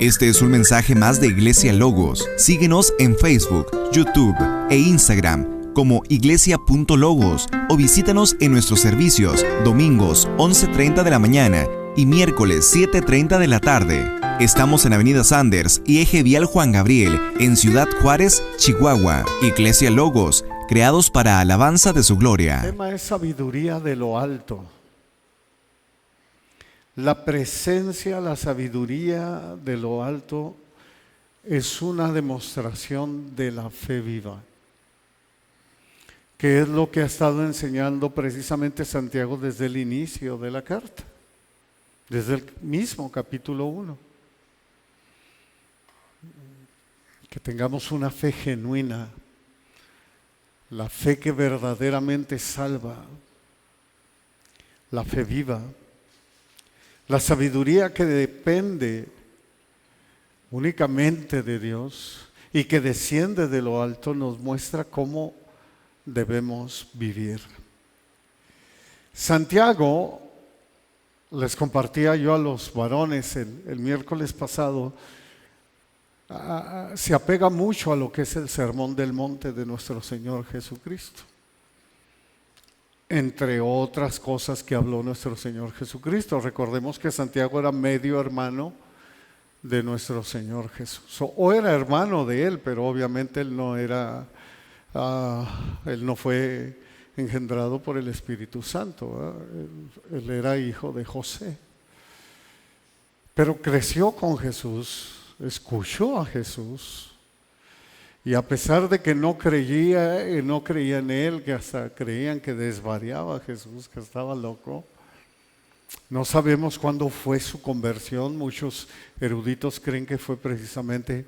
Este es un mensaje más de Iglesia Logos. Síguenos en Facebook, YouTube e Instagram como iglesia.logos o visítanos en nuestros servicios domingos 11:30 de la mañana y miércoles 7:30 de la tarde. Estamos en Avenida Sanders y Eje Vial Juan Gabriel, en Ciudad Juárez, Chihuahua. Iglesia Logos, creados para alabanza de su gloria. El tema es sabiduría de lo alto. La presencia, la sabiduría de lo alto es una demostración de la fe viva, que es lo que ha estado enseñando precisamente Santiago desde el inicio de la carta, desde el mismo capítulo 1. Que tengamos una fe genuina, la fe que verdaderamente salva, la fe viva. La sabiduría que depende únicamente de Dios y que desciende de lo alto nos muestra cómo debemos vivir. Santiago, les compartía yo a los varones el miércoles pasado, se apega mucho a lo que es el Sermón del Monte de nuestro Señor Jesucristo. Entre otras cosas que habló nuestro Señor Jesucristo. Recordemos que Santiago era medio hermano de nuestro Señor Jesús. O era hermano de él, pero obviamente él no fue engendrado por el Espíritu Santo. Él era hijo de José. Pero creció con Jesús, escuchó a Jesús. Y a pesar de que no creía en él, que hasta creían que desvariaba a Jesús, que estaba loco, no sabemos cuándo fue su conversión. Muchos eruditos creen que fue precisamente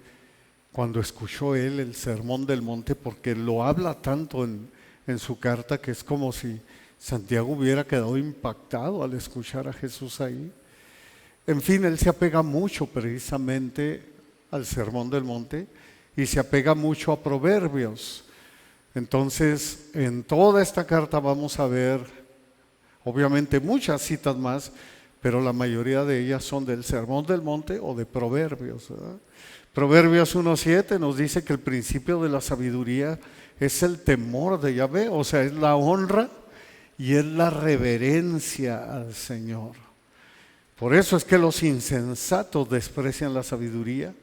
cuando escuchó él el Sermón del Monte, porque lo habla tanto en su carta que es como si Santiago hubiera quedado impactado al escuchar a Jesús ahí. En fin, él se apega mucho precisamente al Sermón del Monte y se apega mucho a Proverbios. Entonces, en toda esta carta vamos a ver, obviamente, muchas citas más, pero la mayoría de ellas son del Sermón del Monte o de Proverbios, ¿verdad? Proverbios 1:7 nos dice que el principio de la sabiduría es el temor de Yahvé, o sea, es la honra y es la reverencia al Señor. Por eso es que los insensatos desprecian la sabiduría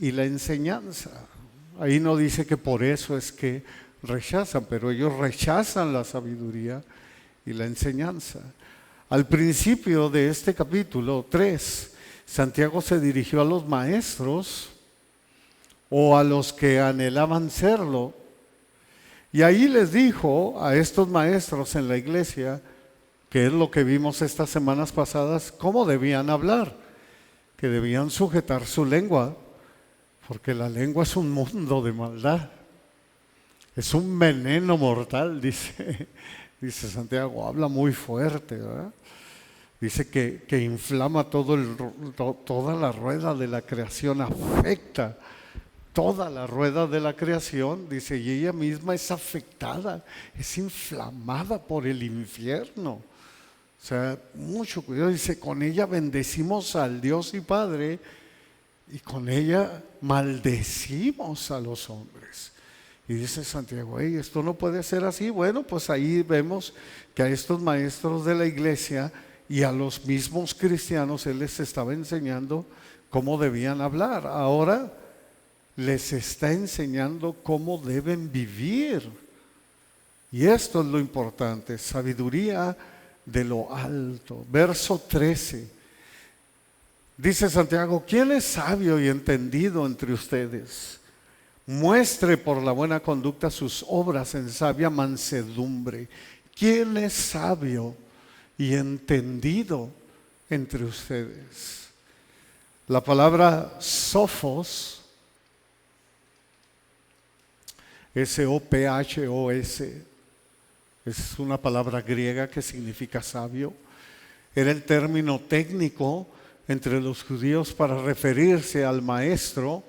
y la enseñanza. Ahí no dice que por eso es que rechazan, pero ellos rechazan la sabiduría y la enseñanza. Al principio de este capítulo 3, Santiago se dirigió a los maestros o a los que anhelaban serlo. Y ahí les dijo a estos maestros en la iglesia, que es lo que vimos estas semanas pasadas, cómo debían hablar, que debían sujetar su lengua, porque la lengua es un mundo de maldad, es un veneno mortal, dice Santiago, habla muy fuerte, ¿verdad? Dice que inflama toda la rueda de la creación, afecta toda la rueda de la creación, dice, y ella misma es afectada, es inflamada por el infierno. O sea, mucho cuidado, dice, con ella bendecimos al Dios y Padre, y con ella maldecimos a los hombres. Y dice Santiago, esto no puede ser así. Bueno, pues ahí vemos que a estos maestros de la iglesia y a los mismos cristianos él les estaba enseñando cómo debían hablar. Ahora les está enseñando cómo deben vivir. Y esto es lo importante, sabiduría de lo alto. Verso 13. Dice Santiago, ¿quién es sabio y entendido entre ustedes? Muestre por la buena conducta sus obras en sabia mansedumbre. ¿Quién es sabio y entendido entre ustedes? La palabra sophos, S-O-P-H-O-S, es una palabra griega que significa sabio. Era el término técnico entre los judíos para referirse al maestro,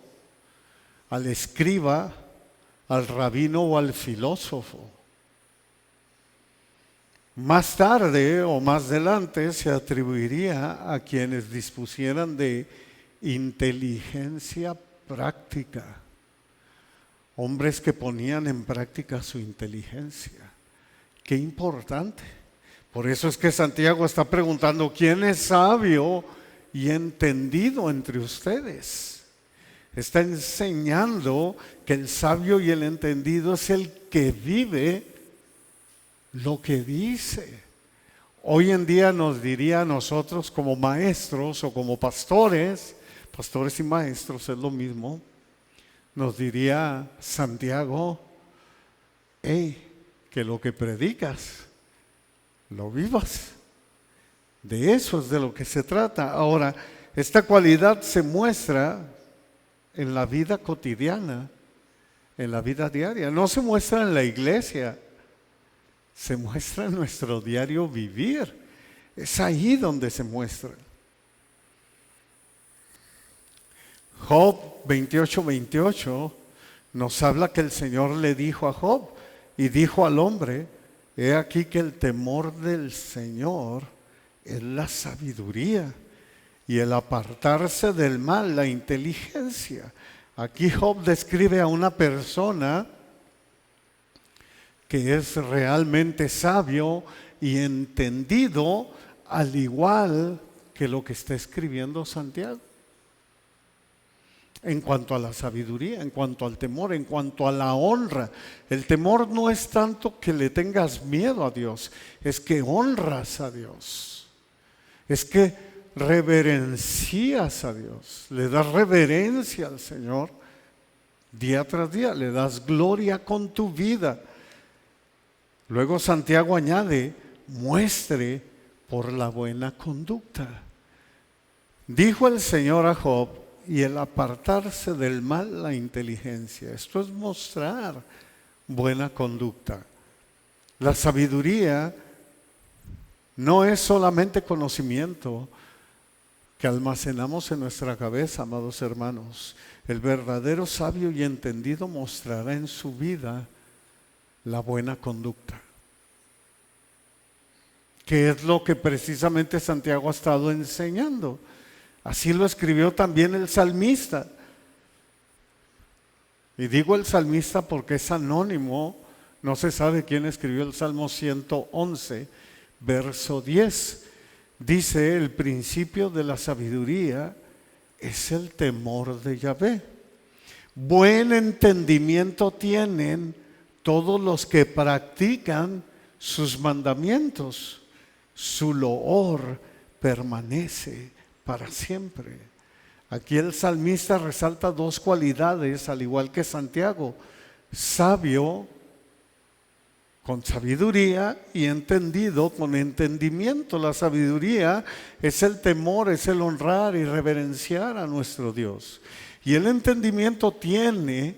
al escriba, al rabino o al filósofo. Más tarde o más adelante se atribuiría a quienes dispusieran de inteligencia práctica. Hombres que ponían en práctica su inteligencia. Qué importante. Por eso es que Santiago está preguntando, ¿quién es sabio y entendido entre ustedes? Está enseñando que el sabio y el entendido es el que vive lo que dice. Hoy en día nos diría a nosotros como maestros o como pastores y maestros es lo mismo, nos diría Santiago, que lo que predicas, lo vivas. De eso es de lo que se trata. Ahora, esta cualidad se muestra en la vida cotidiana, en la vida diaria. No se muestra en la iglesia, se muestra en nuestro diario vivir. Es ahí donde se muestra. Job 28:28 nos habla que el Señor le dijo a Job y dijo al hombre, he aquí que el temor del Señor es la sabiduría y el apartarse del mal, la inteligencia. Aquí Job describe a una persona que es realmente sabio y entendido, al igual que lo que está escribiendo Santiago. En cuanto a la sabiduría, en cuanto al temor, en cuanto a la honra. El temor no es tanto que le tengas miedo a Dios, es que honras a Dios. Es que reverencias a Dios, le das reverencia al Señor día tras día, le das gloria con tu vida. Luego Santiago añade, muestre por la buena conducta. Dijo el Señor a Job, y el apartarse del mal, la inteligencia. Esto es mostrar buena conducta. La sabiduría no es solamente conocimiento que almacenamos en nuestra cabeza, amados hermanos. El verdadero sabio y entendido mostrará en su vida la buena conducta. Que es lo que precisamente Santiago ha estado enseñando. Así lo escribió también el salmista. Y digo el salmista porque es anónimo, no se sabe quién escribió el Salmo 111, verso 10. Dice, el principio de la sabiduría es el temor de Yahvé. Buen entendimiento tienen todos los que practican sus mandamientos. Su loor permanece para siempre. Aquí el salmista resalta dos cualidades, al igual que Santiago: sabio con sabiduría y entendido con entendimiento. La sabiduría es el temor, es el honrar y reverenciar a nuestro Dios. Y el entendimiento tiene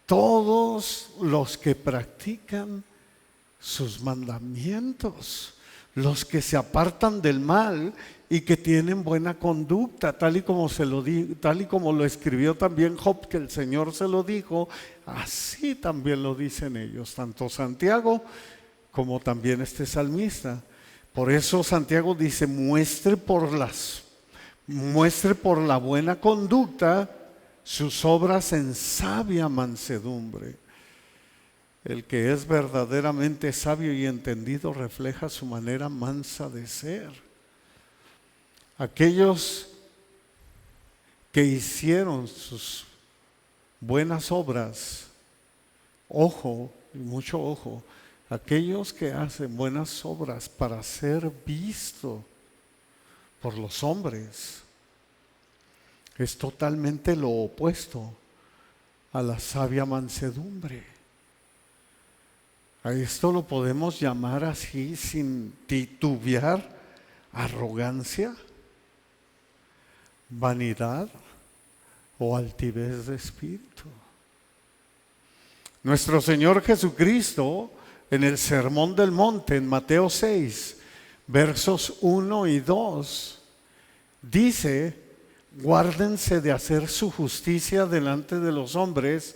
todos los que practican sus mandamientos, los que se apartan del mal y que tienen buena conducta, tal y como lo escribió también Job, que el Señor se lo dijo, así también lo dicen ellos, tanto Santiago como también este salmista. Por eso Santiago dice, muestre por la buena conducta sus obras en sabia mansedumbre. El que es verdaderamente sabio y entendido refleja su manera mansa de ser. Aquellos que hicieron sus buenas obras, ojo, y mucho ojo, aquellos que hacen buenas obras para ser visto por los hombres, es totalmente lo opuesto a la sabia mansedumbre. A esto lo podemos llamar así sin titubear, arrogancia, vanidad o altivez de espíritu. Nuestro Señor Jesucristo, en el Sermón del Monte, en Mateo 6, versos 1 y 2, dice, guárdense de hacer su justicia delante de los hombres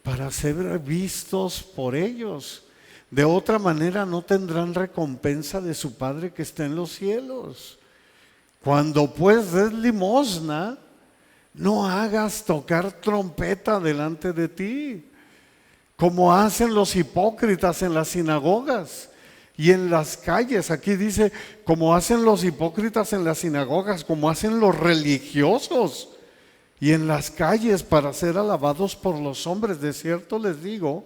para ser vistos por ellos. De otra manera no tendrán recompensa de su Padre que está en los cielos. Cuando pues des limosna, No hagas tocar trompeta delante de ti, como hacen los hipócritas en las sinagogas y en las calles. Aquí dice, como hacen los hipócritas en las sinagogas, como hacen los religiosos y en las calles para ser alabados por los hombres. De cierto les digo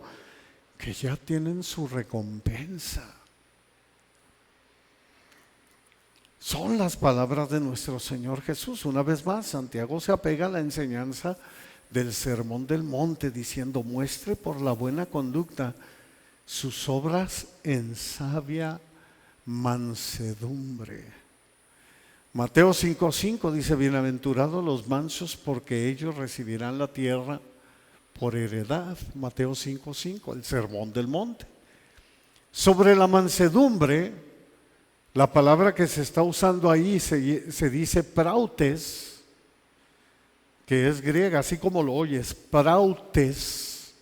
que ya tienen su recompensa. Son las palabras de nuestro Señor Jesús. Una vez más, Santiago se apega a la enseñanza del Sermón del Monte, diciendo: muestre por la buena conducta sus obras en sabia mansedumbre. Mateo 5:5 dice: bienaventurados los mansos, porque ellos recibirán la tierra por heredad. Mateo 5:5, el Sermón del Monte. Sobre la mansedumbre, la palabra que se está usando ahí se dice prautes, que es griega, así como lo oyes, prautes,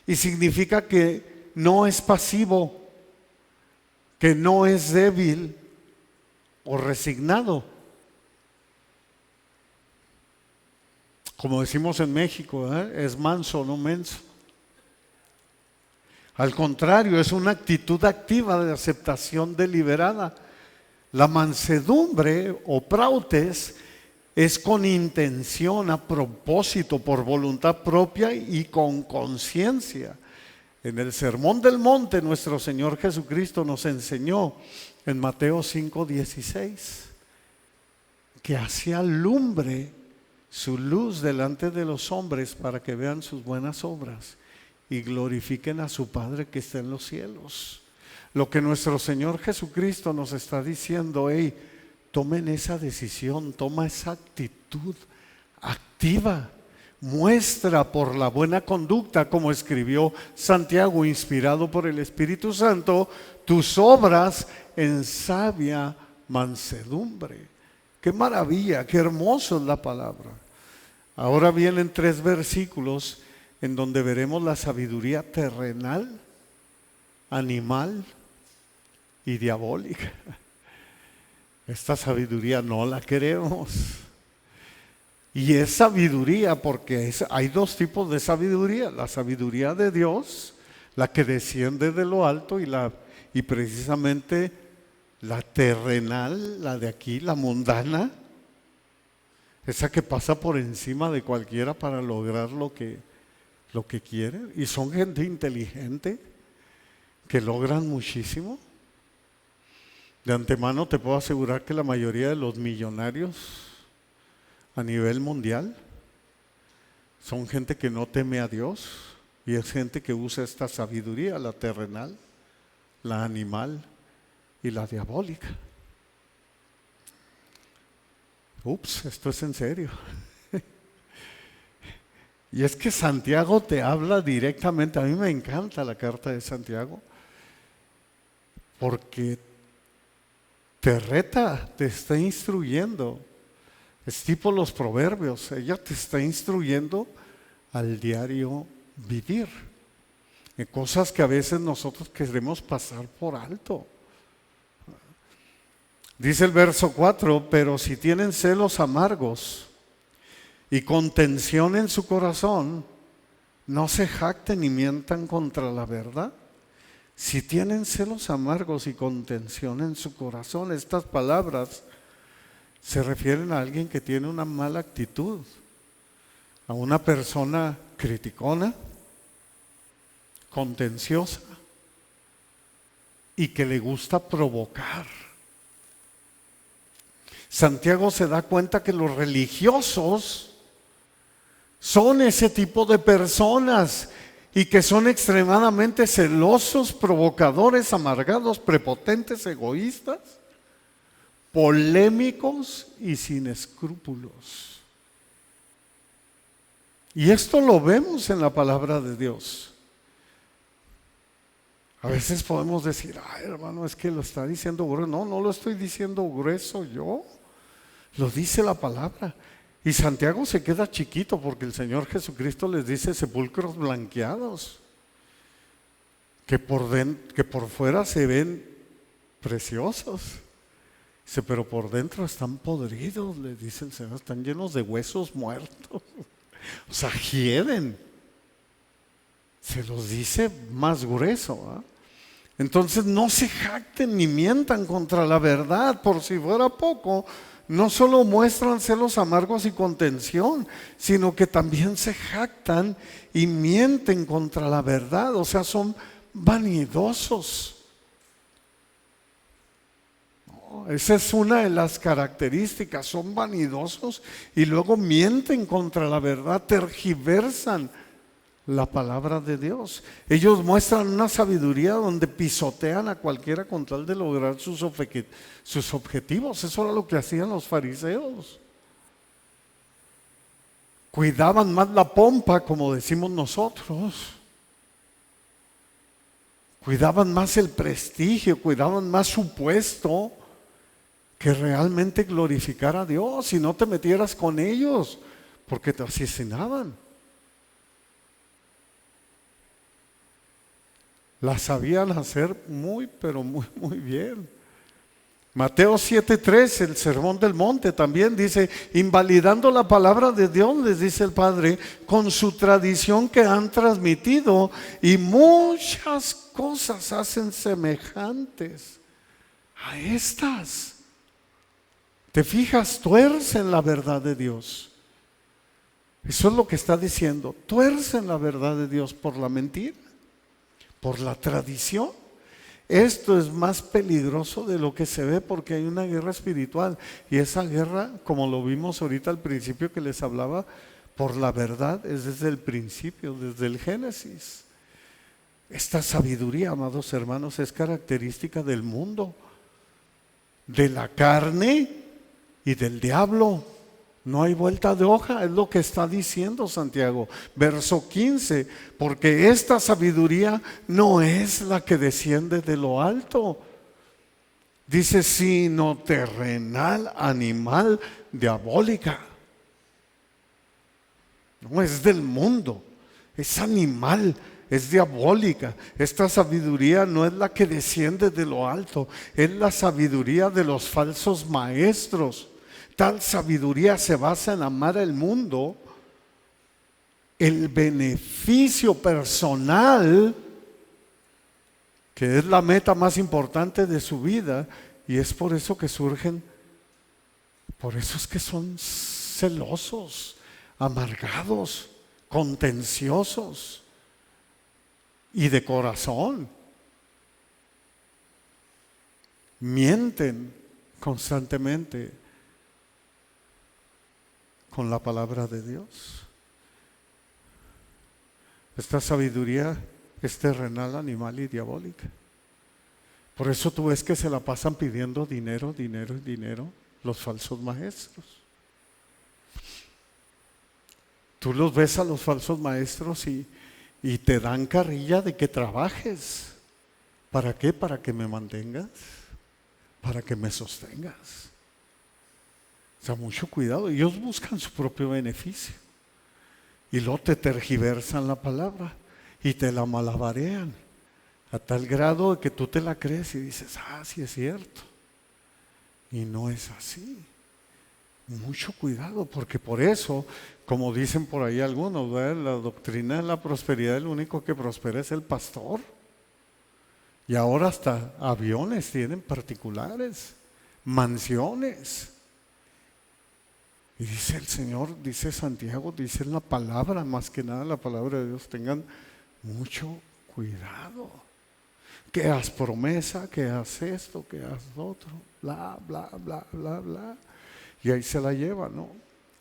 y significa que no es pasivo, que no es débil o resignado. Como decimos en México, es manso, no menso. Al contrario, es una actitud activa de aceptación deliberada. La mansedumbre o prautes es con intención, a propósito, por voluntad propia y con conciencia. En el Sermón del Monte, nuestro Señor Jesucristo nos enseñó en Mateo 5:16 que así alumbre su luz delante de los hombres para que vean sus buenas obras y glorifiquen a su Padre que está en los cielos. Lo que nuestro Señor Jesucristo nos está diciendo: hey, tomen esa decisión, toma esa actitud activa, muestra por la buena conducta, como escribió Santiago, inspirado por el Espíritu Santo, tus obras en sabia mansedumbre. Qué maravilla, qué hermoso es la palabra. Ahora vienen 3 versículos en donde veremos la sabiduría terrenal, animal y diabólica. Esta sabiduría no la queremos. Y es sabiduría porque hay 2 tipos de sabiduría: la sabiduría de Dios, la que desciende de lo alto, y precisamente la terrenal, la de aquí, la mundana, esa que pasa por encima de cualquiera para lograr lo que quiere. Y son gente inteligente que logran muchísimo. De antemano te puedo asegurar que la mayoría de los millonarios a nivel mundial son gente que no teme a Dios, y es gente que usa esta sabiduría, la terrenal, la animal y la diabólica. Ups, esto es en serio. Y es que Santiago te habla directamente. A mí me encanta la carta de Santiago, porque te reta, te está instruyendo. Es tipo los proverbios, ella te está instruyendo al diario vivir, en cosas que a veces nosotros queremos pasar por alto. Dice el verso 4, pero si tienen celos amargos y contención en su corazón, no se jacten ni mientan contra la verdad. Si tienen celos amargos y contención en su corazón, estas palabras se refieren a alguien que tiene una mala actitud, a una persona criticona, contenciosa y que le gusta provocar. Santiago se da cuenta que los religiosos son ese tipo de personas y que son extremadamente celosos, provocadores, amargados, prepotentes, egoístas, polémicos y sin escrúpulos. Y esto lo vemos en la palabra de Dios. A veces podemos decir: ay, hermano, es que lo está diciendo grueso. No, no lo estoy diciendo grueso yo, lo dice la palabra. Y Santiago se queda chiquito porque el Señor Jesucristo les dice sepulcros blanqueados, que por fuera se ven preciosos. Dice, pero por dentro están podridos, le dice el Señor, están llenos de huesos muertos. O sea, hieden. Se los dice más grueso, ¿ah? Entonces no se jacten ni mientan contra la verdad, por si fuera poco. No solo muestran celos amargos y contención, sino que también se jactan y mienten contra la verdad. O sea, son vanidosos. Esa es una de las características, son vanidosos y luego mienten contra la verdad, tergiversan la palabra de Dios. Ellos muestran una sabiduría donde pisotean a cualquiera con tal de lograr sus objetivos. Eso era lo que hacían los fariseos. Cuidaban más la pompa, como decimos nosotros. Cuidaban más el prestigio, cuidaban más su puesto, que realmente glorificar a Dios y no te metieras con ellos, porque te asesinaban. La sabían hacer muy, pero muy, muy bien. Mateo 7:3, el Sermón del Monte también dice, invalidando la palabra de Dios, les dice el Padre, con su tradición que han transmitido, y muchas cosas hacen semejantes a estas. ¿Te fijas? Tuercen la verdad de Dios. Eso es lo que está diciendo. Tuercen la verdad de Dios por la mentira, por la tradición. Esto es más peligroso de lo que se ve, porque hay una guerra espiritual. Y esa guerra, como lo vimos ahorita al principio que les hablaba, por la verdad es desde el principio, desde el Génesis. Esta sabiduría, amados hermanos, es característica del mundo, de la carne y del diablo. No hay vuelta de hoja, es lo que está diciendo Santiago. Verso 15, porque esta sabiduría no es la que desciende de lo alto, dice, sino terrenal, animal, diabólica. No es del mundo, es animal, es diabólica. Esta sabiduría no es la que desciende de lo alto, es la sabiduría de los falsos maestros. Tal sabiduría se basa en amar al mundo, el beneficio personal, que es la meta más importante de su vida, y es por eso que surgen, por eso es que son celosos, amargados, contenciosos y de corazón. Mienten constantemente con la palabra de Dios. Esta sabiduría es terrenal, animal y diabólica. Por eso tú ves que se la pasan pidiendo dinero, dinero y dinero los falsos maestros. Tú los ves a los falsos maestros y te dan carrilla de que trabajes. ¿Para qué? Para que me mantengas, para que me sostengas. O sea, mucho cuidado. Ellos buscan su propio beneficio y luego te tergiversan la palabra y te la malabarean a tal grado de que tú te la crees y dices, ah, sí es cierto. Y no es así. Mucho cuidado, porque por eso, como dicen por ahí algunos, ¿verdad?, la doctrina de la prosperidad, el único que prospera es el pastor. Y ahora hasta aviones tienen particulares, mansiones. Y dice el Señor, dice Santiago, dice la palabra, más que nada la palabra de Dios, tengan mucho cuidado. Que haz promesa, que haz esto, que haz lo otro, bla, bla, bla, bla, bla. Y ahí se la lleva, ¿no?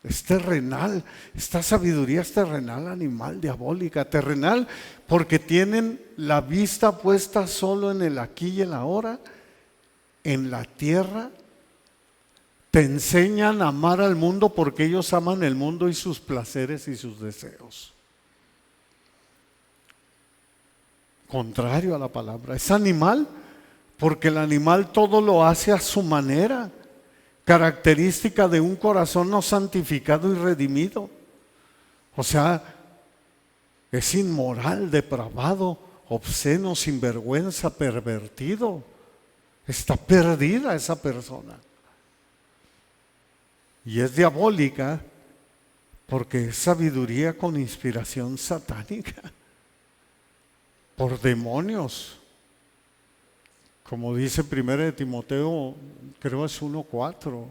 Es terrenal, esta sabiduría es terrenal, animal, diabólica. Terrenal porque tienen la vista puesta solo en el aquí y el ahora, en la tierra. Te enseñan a amar al mundo porque ellos aman el mundo y sus placeres y sus deseos. Contrario a la palabra. Es animal porque el animal todo lo hace a su manera. Característica de un corazón no santificado y redimido. O sea, es inmoral, depravado, obsceno, sinvergüenza, pervertido. Está perdida esa persona. Y es diabólica porque es sabiduría con inspiración satánica, por demonios. Como dice 1 de Timoteo, creo es 1:4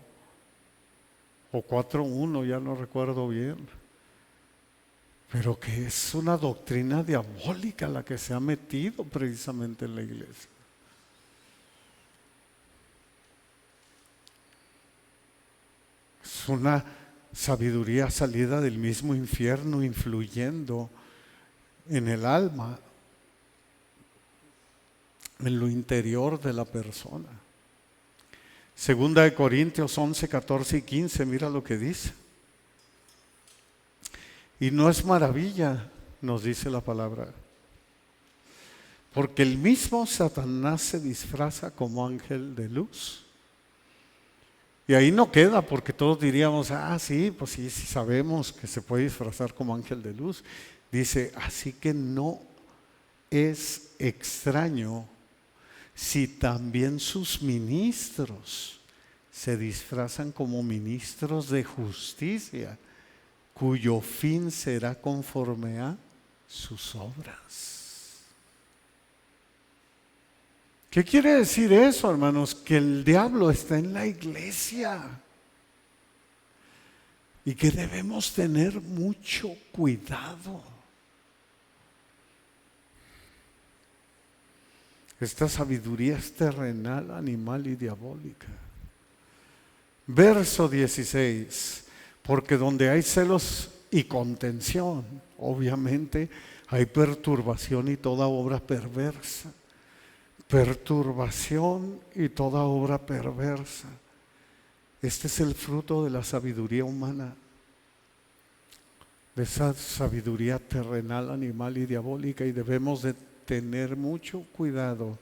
o 4:1, ya no recuerdo bien. Pero que es una doctrina diabólica la que se ha metido precisamente en la iglesia. Es una sabiduría salida del mismo infierno, influyendo en el alma, en lo interior de la persona. Segunda de Corintios 11, 14 y 15, mira lo que dice. Y no es maravilla, nos dice la palabra, porque el mismo Satanás se disfraza como ángel de luz. Y ahí no queda, porque todos diríamos, sí, pues sí sabemos que se puede disfrazar como ángel de luz. Dice, así que no es extraño si también sus ministros se disfrazan como ministros de justicia, cuyo fin será conforme a sus obras. ¿Qué quiere decir eso, hermanos? Que el diablo está en la iglesia y que debemos tener mucho cuidado. Esta sabiduría es terrenal, animal y diabólica. Verso 16. Porque donde hay celos y contención, obviamente hay perturbación y toda obra perversa. Perturbación y toda obra perversa. Este es el fruto de la sabiduría humana, de esa sabiduría terrenal, animal y diabólica, y debemos de tener mucho cuidado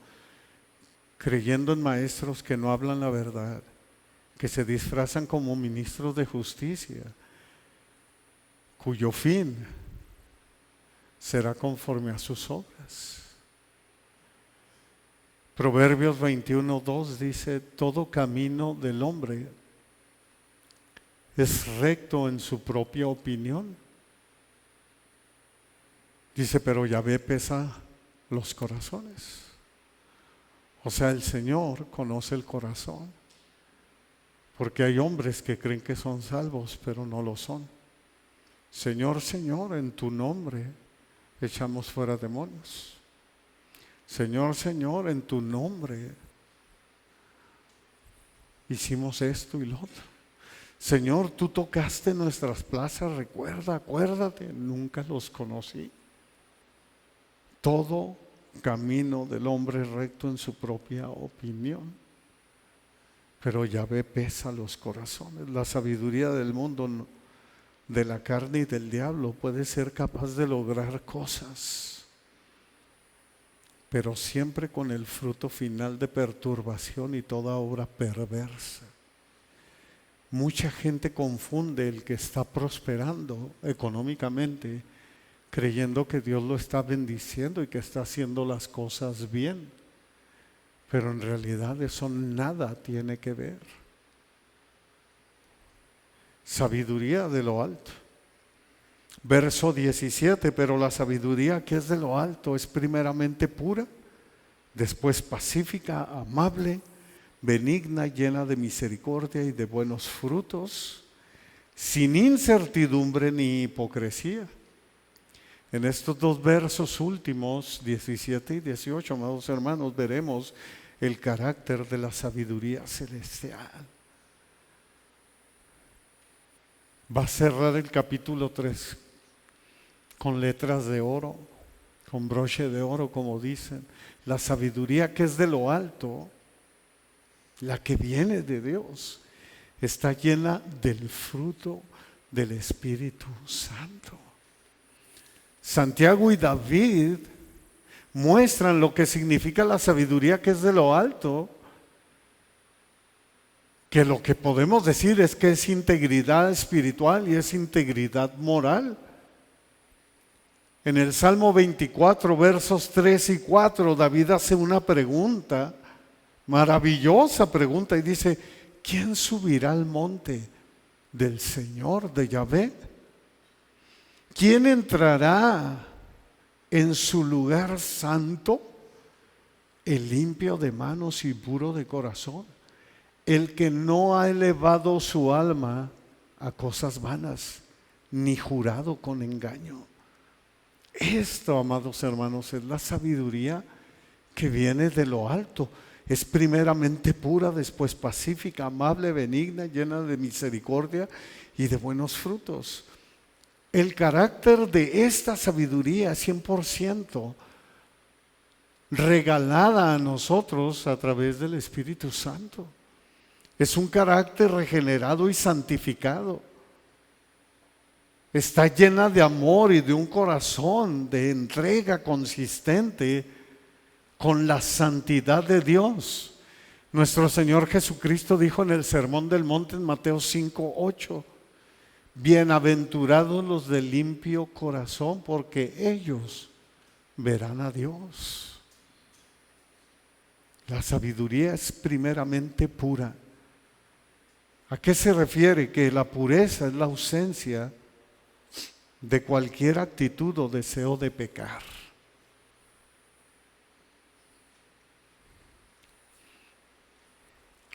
creyendo en maestros que no hablan la verdad, que se disfrazan como ministros de justicia, cuyo fin será conforme a sus obras. Proverbios 21:2 dice, todo camino del hombre es recto en su propia opinión. Dice, pero Yahvé pesa los corazones. O sea, el Señor conoce el corazón. Porque hay hombres que creen que son salvos, pero no lo son. Señor, Señor, en tu nombre echamos fuera demonios. Señor, Señor, en tu nombre hicimos esto y lo otro. Señor, tú tocaste nuestras plazas, acuérdate, nunca los conocí. Todo camino del hombre es recto en su propia opinión, pero Yahvé pesa los corazones. La sabiduría del mundo, de la carne y del diablo puede ser capaz de lograr cosas, pero siempre con el fruto final de perturbación y toda obra perversa. Mucha gente confunde el que está prosperando económicamente, creyendo que Dios lo está bendiciendo y que está haciendo las cosas bien, pero en realidad eso nada tiene que ver. Sabiduría de lo alto. Verso 17, pero la sabiduría que es de lo alto es primeramente pura, después pacífica, amable, benigna, llena de misericordia y de buenos frutos, sin incertidumbre ni hipocresía. En estos dos versos últimos, 17 y 18, amados hermanos, veremos el carácter de la sabiduría celestial. Va a cerrar el capítulo 3 con letras de oro, con broche de oro, como dicen. La sabiduría que es de lo alto, la que viene de Dios, está llena del fruto del Espíritu Santo. Santiago y David muestran lo que significa la sabiduría que es de lo alto, que lo que podemos decir es que es integridad espiritual y es integridad moral. En el Salmo 24, versos 3 y 4, David hace una maravillosa pregunta, y dice, ¿quién subirá al monte del Señor, de Yahvé. ¿Quién entrará en su lugar santo? El limpio de manos y puro de corazón, el que no ha elevado su alma a cosas vanas, ni jurado con engaño. Esto, amados hermanos, es la sabiduría que viene de lo alto. Es primeramente pura, después pacífica, amable, benigna, llena de misericordia y de buenos frutos. El carácter de esta sabiduría es 100% regalada a nosotros a través del Espíritu Santo. Es un carácter regenerado y santificado. Está llena de amor y de un corazón de entrega consistente con la santidad de Dios. Nuestro Señor Jesucristo dijo en el Sermón del Monte en Mateo 5:8: bienaventurados los de limpio corazón, porque ellos verán a Dios. La sabiduría es primeramente pura. ¿A qué se refiere? Que la pureza es la ausencia de cualquier actitud o deseo de pecar.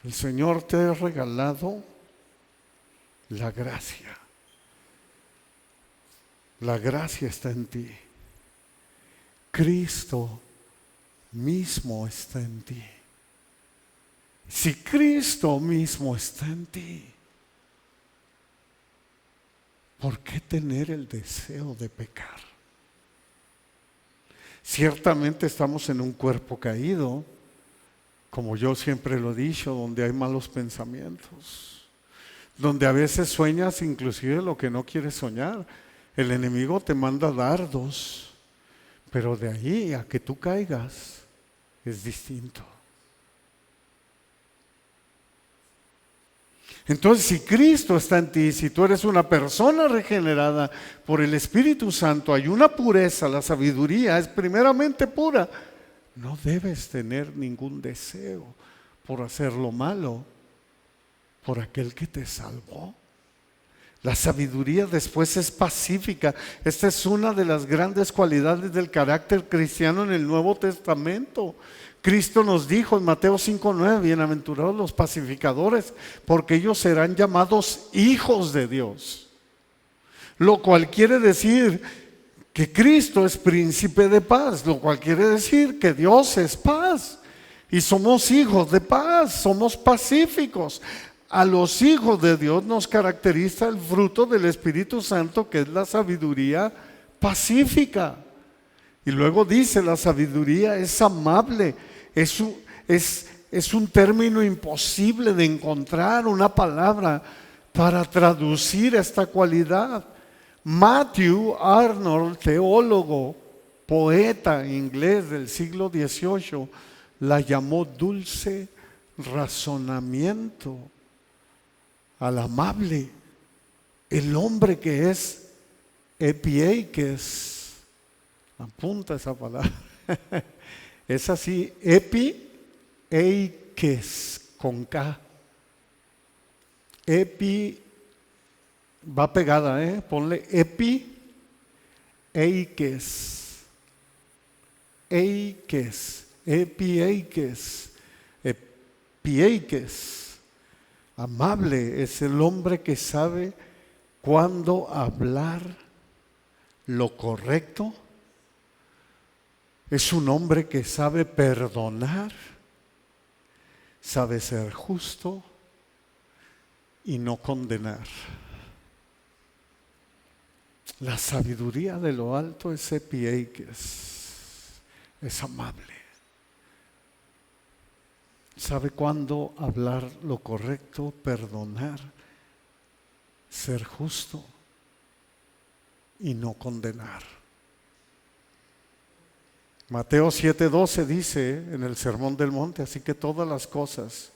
El Señor te ha regalado la gracia. La gracia está en ti. Cristo mismo está en ti. Si Cristo mismo está en ti, ¿por qué tener el deseo de pecar? Ciertamente estamos en un cuerpo caído, como yo siempre lo he dicho, donde hay malos pensamientos, donde a veces sueñas inclusive lo que no quieres soñar. El enemigo te manda dardos, pero de ahí a que tú caigas es distinto. Entonces, si Cristo está en ti, si tú eres una persona regenerada por el Espíritu Santo, hay una pureza, la sabiduría es primeramente pura. No debes tener ningún deseo por hacer lo malo, por aquel que te salvó. La sabiduría después es pacífica. Esta es una de las grandes cualidades del carácter cristiano en el Nuevo Testamento. Cristo nos dijo en Mateo 5:9: bienaventurados los pacificadores, porque ellos serán llamados hijos de Dios. Lo cual quiere decir que Cristo es príncipe de paz, lo cual quiere decir que Dios es paz y somos hijos de paz, somos pacíficos. A los hijos de Dios nos caracteriza el fruto del Espíritu Santo, que es la sabiduría pacífica. Y luego dice, la sabiduría es amable. Es un término imposible de encontrar una palabra para traducir esta cualidad. Matthew Arnold, teólogo, poeta inglés del siglo XVIII, la llamó dulce razonamiento al amable, el hombre que es epieikes. Apunta esa palabra. Es así, epieikes, con K. Epi, va pegada, ponle epieikes. Eikes, epieikes, epieikes. Amable es el hombre que sabe cuándo hablar lo correcto. Es un hombre que sabe perdonar, sabe ser justo y no condenar. La sabiduría de lo alto es epieikes, es amable. Sabe cuándo hablar lo correcto, perdonar, ser justo y no condenar. Mateo 7:12 dice en el Sermón del Monte: así que todas las cosas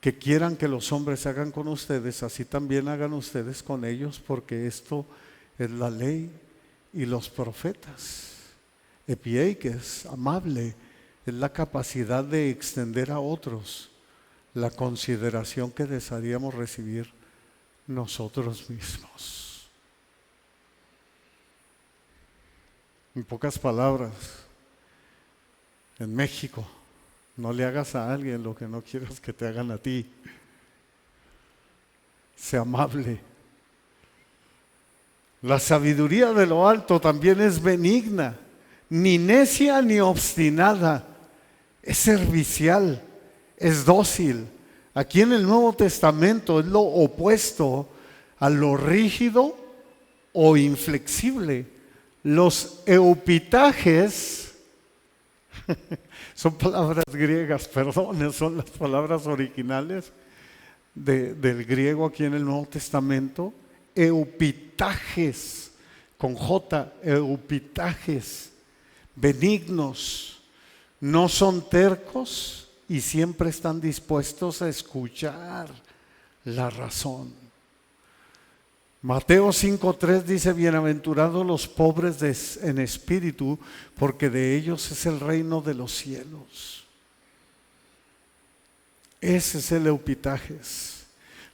que quieran que los hombres hagan con ustedes, así también hagan ustedes con ellos, porque esto es la ley y los profetas. Epieikes, amable, es la capacidad de extender a otros la consideración que desearíamos recibir nosotros mismos. En pocas palabras, en México, no le hagas a alguien lo que no quieras que te hagan a ti. Sé amable. La sabiduría de lo alto también es benigna, ni necia ni obstinada, es servicial, es dócil. Aquí en el Nuevo Testamento es lo opuesto a lo rígido o inflexible. Los eupitajes son palabras griegas, perdón, son las palabras originales del griego aquí en el Nuevo Testamento. Eupitajes, con J, eupitajes, benignos, no son tercos y siempre están dispuestos a escuchar la razón. Mateo 5:3 dice: bienaventurados los pobres en espíritu, porque de ellos es el reino de los cielos. Ese es el eupitajes.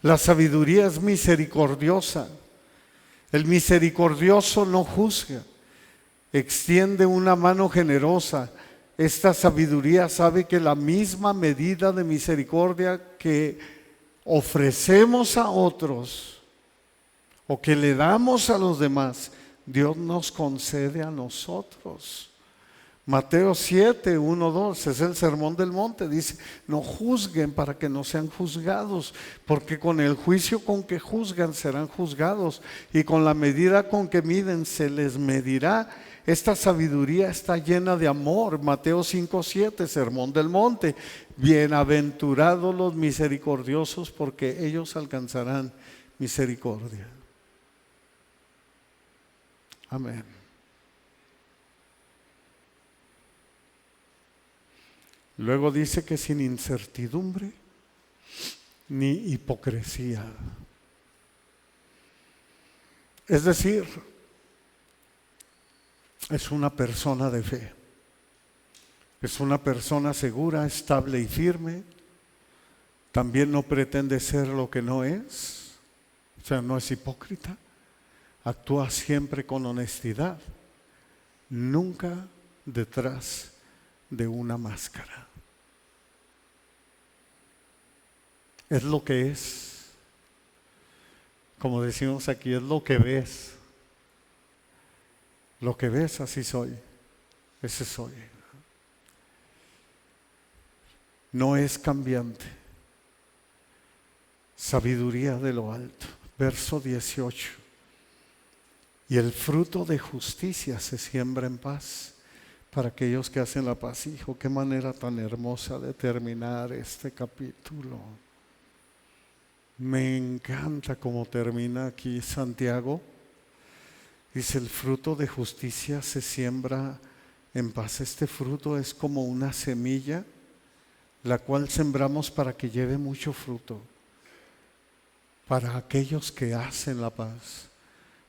La sabiduría es misericordiosa. El misericordioso no juzga, extiende una mano generosa. Esta sabiduría sabe que la misma medida de misericordia que ofrecemos a otros o que le damos a los demás, Dios nos concede a nosotros. Mateo 7, 1, 2, es el sermón del monte, dice: no juzguen para que no sean juzgados, porque con el juicio con que juzgan serán juzgados, y con la medida con que miden se les medirá. Esta sabiduría está llena de amor. Mateo 5, 7, sermón del monte: bienaventurados los misericordiosos, porque ellos alcanzarán misericordia. Amén. Luego dice que sin incertidumbre ni hipocresía. Es decir, es una persona de fe. Es una persona segura, estable y firme. También no pretende ser lo que no es. O sea, no es hipócrita. Actúa siempre con honestidad. Nunca detrás de una máscara. Es lo que es. Como decimos aquí, es lo que ves. Lo que ves, así soy. Ese soy. No es cambiante. Sabiduría de lo alto. Verso 18. Y el fruto de justicia se siembra en paz para aquellos que hacen la paz. Hijo, qué manera tan hermosa de terminar este capítulo. Me encanta cómo termina aquí Santiago. Dice: el fruto de justicia se siembra en paz. Este fruto es como una semilla, la cual sembramos para que lleve mucho fruto. Para aquellos que hacen la paz,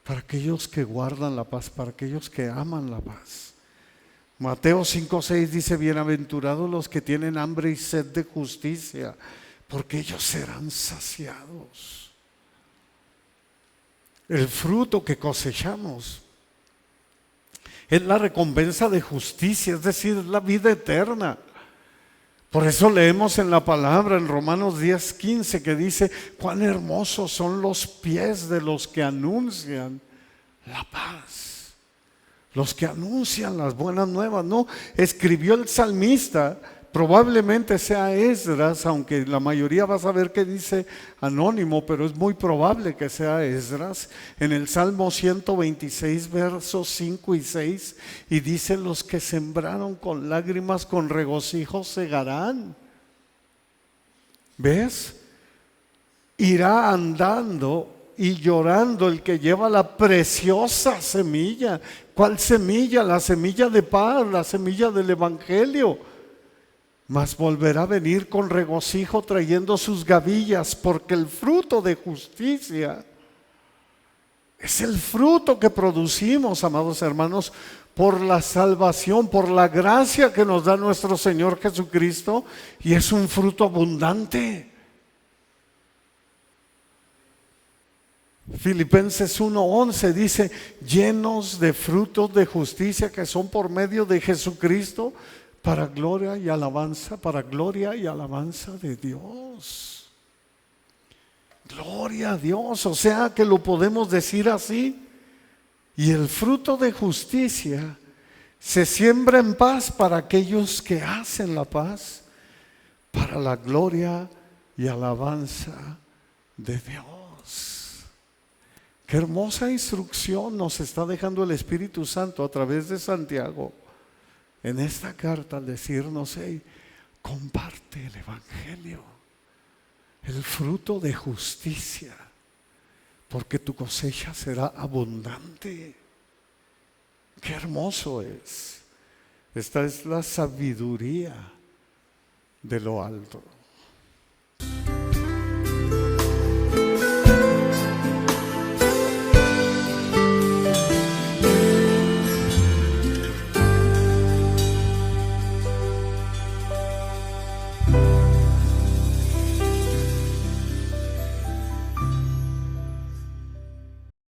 para aquellos que guardan la paz, para aquellos que aman la paz. Mateo 5:6 dice: bienaventurados los que tienen hambre y sed de justicia, porque ellos serán saciados. El fruto que cosechamos es la recompensa de justicia, es decir, es la vida eterna. Por eso leemos en la palabra, en Romanos 10:15, que dice: cuán hermosos son los pies de los que anuncian la paz, los que anuncian las buenas nuevas. No, escribió el salmista, probablemente sea Esdras, aunque la mayoría va a saber que dice anónimo, pero es muy probable que sea Esdras, en el Salmo 126, versos 5 y 6, y dice: los que sembraron con lágrimas, con regocijo segarán. ¿Ves? Irá andando y llorando el que lleva la preciosa semilla. ¿Cuál semilla? La semilla de paz, la semilla del Evangelio. Mas volverá a venir con regocijo trayendo sus gavillas, porque el fruto de justicia es el fruto que producimos, amados hermanos, por la salvación, por la gracia que nos da nuestro Señor Jesucristo, y es un fruto abundante. Filipenses 1:11 dice, llenos de frutos de justicia que son por medio de Jesucristo, para gloria y alabanza de Dios. Gloria a Dios, o sea que lo podemos decir así. Y el fruto de justicia se siembra en paz para aquellos que hacen la paz, para la gloria y alabanza de Dios. Qué hermosa instrucción nos está dejando el Espíritu Santo a través de Santiago en esta carta al decirnos, hey, comparte el Evangelio, el fruto de justicia, porque tu cosecha será abundante. Qué hermoso es. Esta es la sabiduría de lo alto.